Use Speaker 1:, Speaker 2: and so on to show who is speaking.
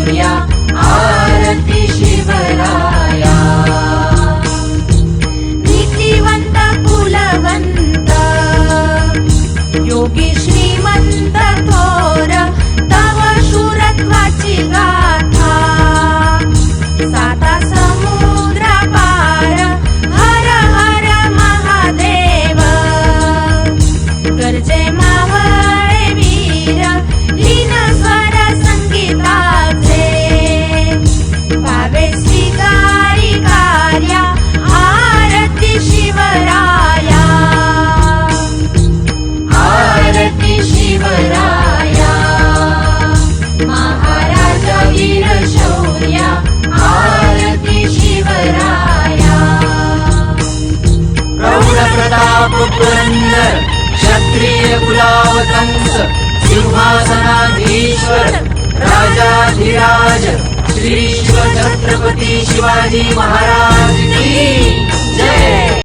Speaker 1: शौर्या आरती शिवराया नीतिवंत कुलवंत योगी श्रीमंत थोर तव शूरत्वाची गाथा साता समुद्र पार हर हर महादेव गर्जे मावळे वीर लीन स्वर संगीताचे भावे स्वीकारी कार्या आरती शिवराया आरती शिवराया महाराज वीर शौर्या आरती शिवराया प्रौढ प्रताप पुरंदर क्षत्रिय कुलावतंस सिंहासनाधीश्वर राजाधिराज श्री शिव छत्रपती शिवाजी महाराज की जय।